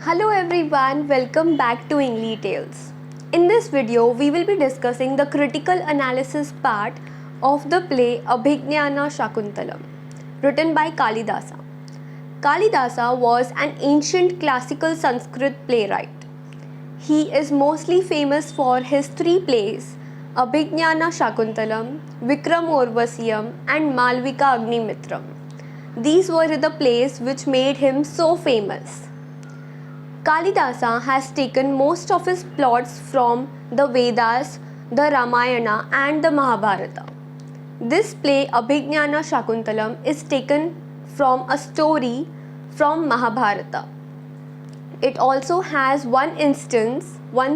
Hello everyone, welcome back to English Tales. In this video, we will be discussing the critical analysis part of the play Abhignana Shakuntalam, written by Kalidasa. Kalidasa was an ancient classical Sanskrit playwright. He is mostly famous for his three plays, Abhignana Shakuntalam, Vikram Orvasiyam and Malvika Agnimitram. These were the plays which made him so famous. Kalidasa has taken most of his plots from the Vedas, the Ramayana and the Mahabharata. This play Abhignana Shakuntalam is taken from a story from Mahabharata. It also has one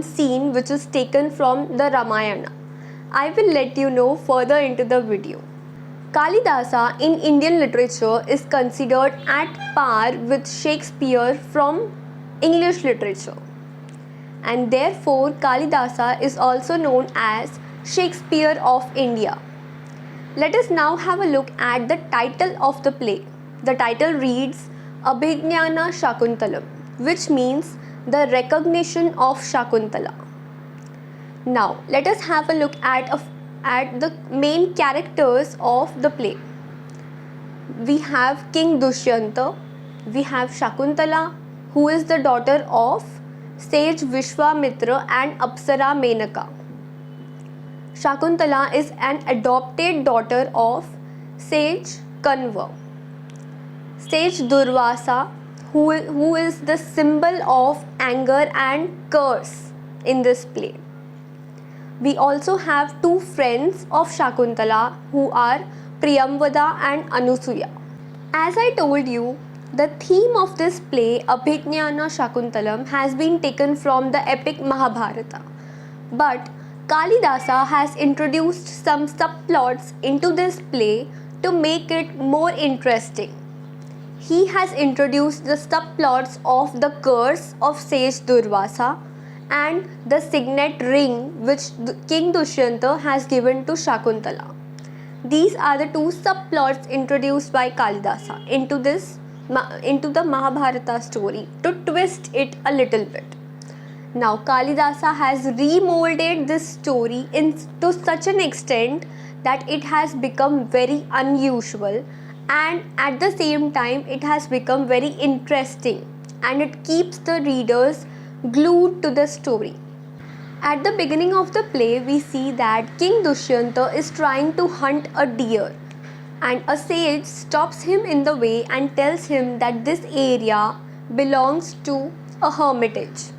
scene which is taken from the Ramayana. I will let you know further into the video. Kalidasa in Indian literature is considered at par with Shakespeare from English literature, and therefore Kalidasa is also known as Shakespeare of India. Let us now have a look at the title of the play. The title reads Abhignana Shakuntalam, which means the recognition of Shakuntala. Now let us have a look at the main characters of the play. We have King Dushyanta, we have Shakuntala, who is the daughter of sage Vishwamitra and Apsara Menaka. Shakuntala is an adopted daughter of sage Kanva. Sage Durvasa, who is the symbol of anger and curse in this play. We also have two friends of Shakuntala who are Priyamvada and Anusuya. As I told you, the theme of this play, Abhignana Shakuntalam, has been taken from the epic Mahabharata. But Kalidasa has introduced some subplots into this play to make it more interesting. He has introduced the subplots of the curse of sage Durvasa and the signet ring which King Dushyanta has given to Shakuntala. These are the two subplots introduced by Kalidasa into the Mahabharata story to twist it a little bit. Now Kalidasa has remolded this story to such an extent that it has become very unusual, and at the same time it has become very interesting, and it keeps the readers glued to the story. At the beginning of the play, we see that King Dushyanta is trying to hunt a deer, and a sage stops him in the way and tells him that this area belongs to a hermitage.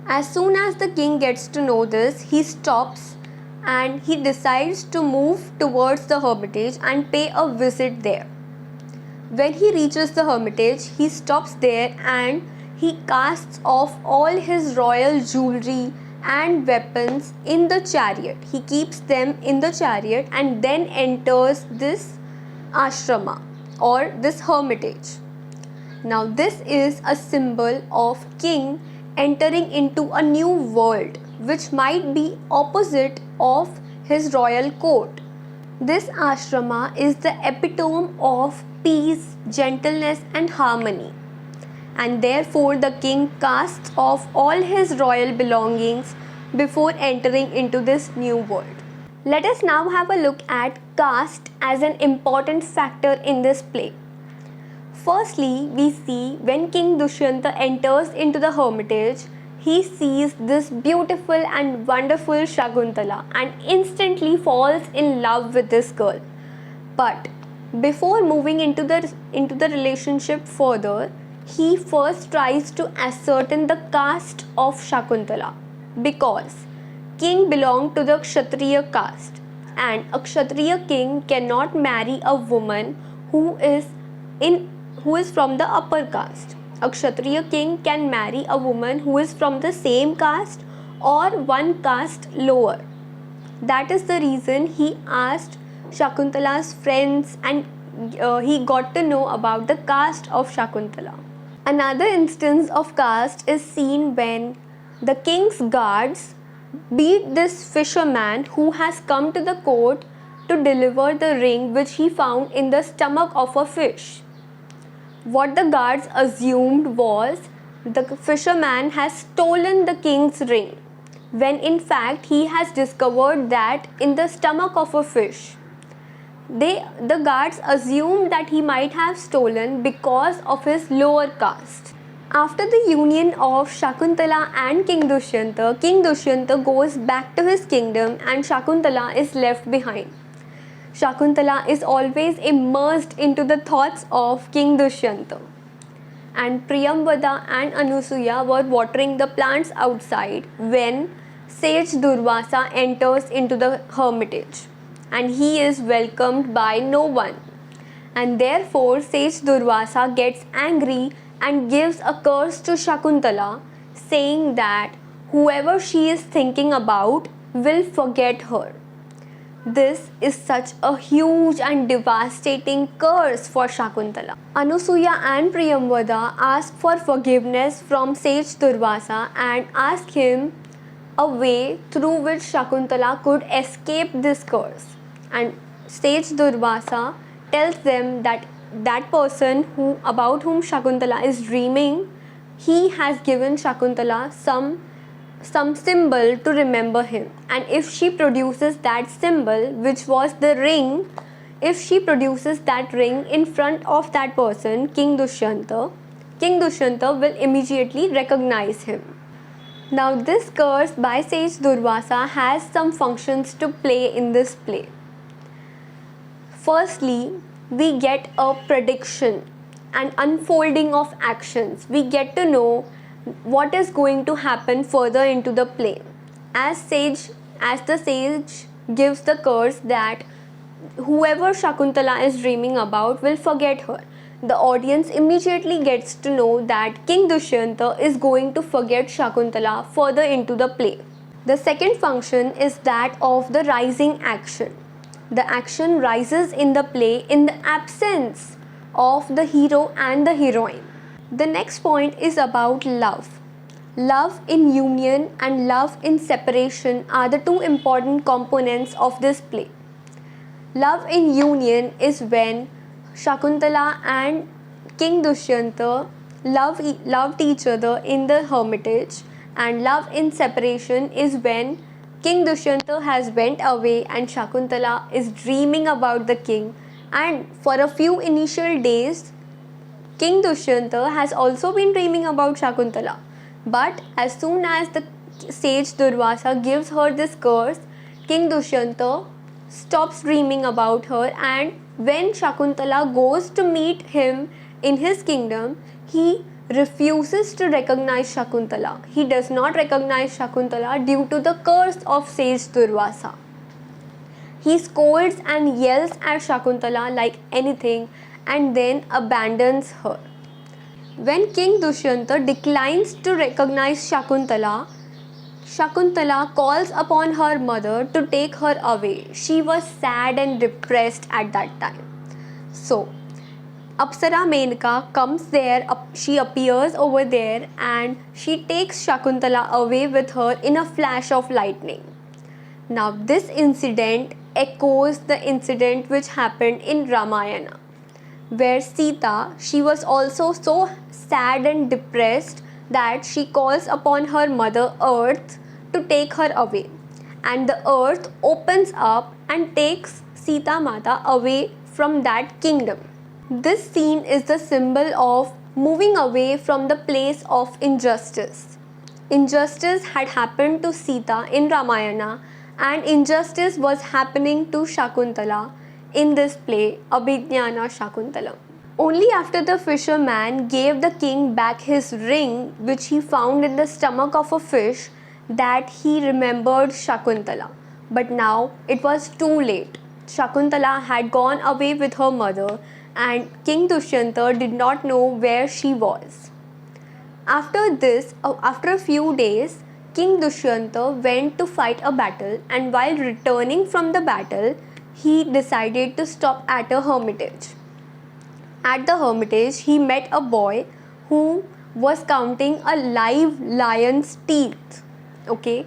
As soon as the king gets to know this, he stops and he decides to move towards the hermitage and pay a visit there. When he reaches the hermitage, he stops there and he casts off all his royal jewelry and weapons in the chariot. He keeps them in the chariot and then enters this ashrama or this hermitage. Now this is a symbol of king entering into a new world which might be opposite of his royal court. This ashrama is the epitome of peace, gentleness and harmony. And therefore the king casts off all his royal belongings before entering into this new world. Let us now have a look at caste as an important factor in this play. Firstly, we see when King Dushyanta enters into the hermitage, he sees this beautiful and wonderful Shakuntala and instantly falls in love with this girl. But before moving into the relationship further, he first tries to ascertain the caste of Shakuntala, because king belonged to the Kshatriya caste, and a Kshatriya king cannot marry a woman who is from the upper caste. A Kshatriya king can marry a woman who is from the same caste or one caste lower. That is the reason he asked Shakuntala's friends and he got to know about the caste of Shakuntala. Another instance of caste is seen when the king's guards beat this fisherman who has come to the court to deliver the ring which he found in the stomach of a fish. What the guards assumed was the fisherman has stolen the king's ring, when in fact he has discovered that in the stomach of a fish. The guards assumed that he might have stolen because of his lower caste. After the union of Shakuntala and King Dushyanta goes back to his kingdom and Shakuntala is left behind. Shakuntala is always immersed into the thoughts of King Dushyanta. And Priyambada and Anusuya were watering the plants outside when sage Durvasa enters into the hermitage, and he is welcomed by no one. And therefore sage Durvasa gets angry and gives a curse to Shakuntala, saying that whoever she is thinking about will forget her. This is such a huge and devastating curse for Shakuntala. Anusuya and Priyambada ask for forgiveness from sage Durvasa and ask him a way through which Shakuntala could escape this curse. And sage Durvasa tells them that that person about whom Shakuntala is dreaming, he has given Shakuntala some symbol to remember him, and if she produces that symbol, which was the ring, if she produces that ring in front of that person, King Dushyanta will immediately recognize him. Now this curse by sage Durvasa has some functions to play in this play. Firstly, we get a prediction and unfolding of actions. We get to know what is going to happen further into the play. As the sage gives the curse that whoever Shakuntala is dreaming about will forget her, the audience immediately gets to know that King Dushyanta is going to forget Shakuntala further into the play. The second function is that of the rising action. The action rises in the play in the absence of the hero and the heroine. The next point is about love. Love in union and love in separation are the two important components of this play. Love in union is when Shakuntala and King Dushyanta loved each other in the hermitage, and love in separation is when King Dushyanta has went away and Shakuntala is dreaming about the king, and for a few initial days King Dushyanta has also been dreaming about Shakuntala. But as soon as the sage Durvasa gives her this curse, King Dushyanta stops dreaming about her, and when Shakuntala goes to meet him in his kingdom, he refuses to recognize Shakuntala. He does not recognize Shakuntala due to the curse of sage Durvasa. He scolds and yells at Shakuntala like anything and then abandons her. When King Dushyanta declines to recognize Shakuntala, Shakuntala calls upon her mother to take her away. She was sad and depressed at that time. So, Apsara Menaka comes there, she appears over there and she takes Shakuntala away with her in a flash of lightning. Now, this incident echoes the incident which happened in Ramayana, where Sita, she was also so sad and depressed that she calls upon her mother Earth to take her away, and the earth opens up and takes Sita Mata away from that kingdom. This scene is the symbol of moving away from the place of injustice. Injustice had happened to Sita in Ramayana, and injustice was happening to Shakuntala in this play, Abhignana Shakuntala. Only after the fisherman gave the king back his ring, which he found in the stomach of a fish, that he remembered Shakuntala. But now it was too late. Shakuntala had gone away with her mother, and King Dushyanta did not know where she was. After a few days, King Dushyanta went to fight a battle, and while returning from the battle, he decided to stop at a hermitage. At the hermitage, he met a boy who was counting a live lion's teeth. Okay,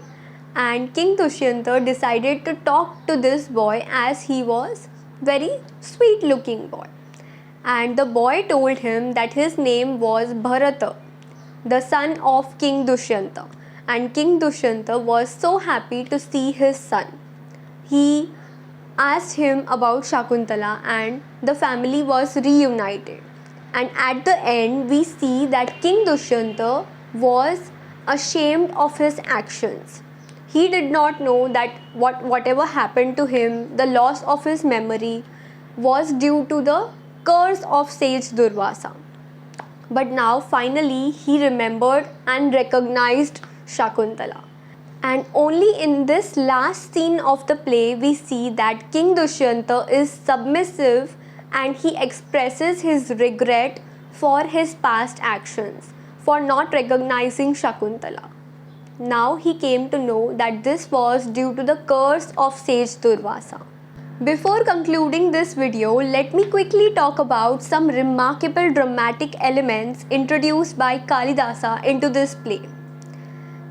and King Dushyanta decided to talk to this boy as he was very sweet looking boy. And the boy told him that his name was Bharata. the son of King Dushyanta. And King Dushyanta was so happy to see his son. He asked him about Shakuntala and the family was reunited. And at the end, we see that King Dushyanta was ashamed of his actions. He did not know that whatever happened to him, the loss of his memory, was due to the curse of sage Durvasa. But now finally he remembered and recognized Shakuntala. And only in this last scene of the play we see that King Dushyanta is submissive and he expresses his regret for his past actions, for not recognizing Shakuntala. Now he came to know that this was due to the curse of sage Durvasa. Before concluding this video, let me quickly talk about some remarkable dramatic elements introduced by Kalidasa into this play.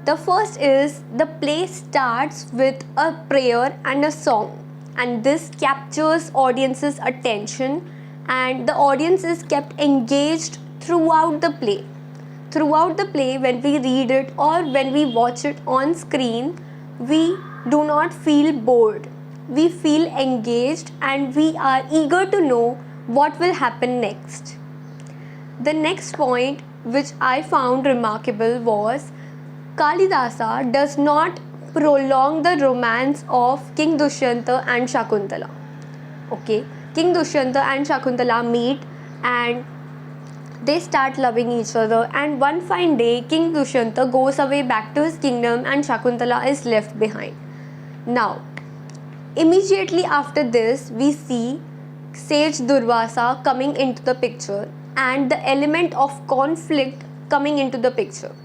The first is the play starts with a prayer and a song, and this captures audience's attention and the audience is kept engaged throughout the play. Throughout the play, when we read it or when we watch it on screen, we do not feel bored. We feel engaged and we are eager to know what will happen next. The next point which I found remarkable was Kalidasa does not prolong the romance of King Dushyanta and Shakuntala. Okay, King Dushyanta and Shakuntala meet and they start loving each other, and one fine day King Dushyanta goes away back to his kingdom and Shakuntala is left behind. Now, immediately after this, we see sage Durvasa coming into the picture and the element of conflict coming into the picture.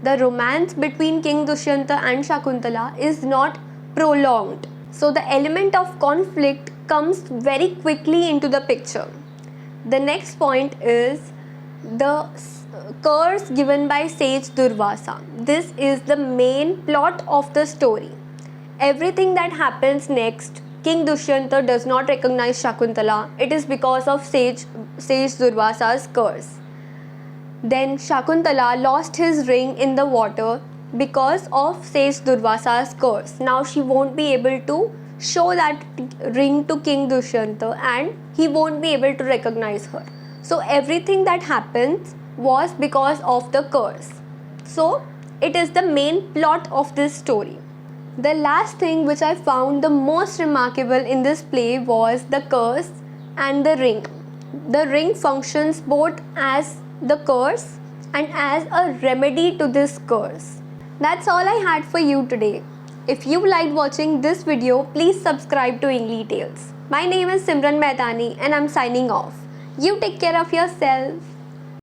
The romance between King Dushyanta and Shakuntala is not prolonged. So the element of conflict comes very quickly into the picture. The next point is the curse given by sage Durvasa. This is the main plot of the story. Everything that happens next, King Dushyanta does not recognize Shakuntala. It is because of sage Durvasa's curse. Then Shakuntala lost his ring in the water because of sage Durvasa's curse. Now she won't be able to show that ring to King Dushyanta and he won't be able to recognize her. So everything that happens was because of the curse. So it is the main plot of this story. The last thing which I found the most remarkable in this play was the curse and the ring. The ring functions both as the curse and as a remedy to this curse. That's all I had for you today. If you liked watching this video, please subscribe to Ingli Tales. My name is Simran Maitani and I'm signing off. You take care of yourself.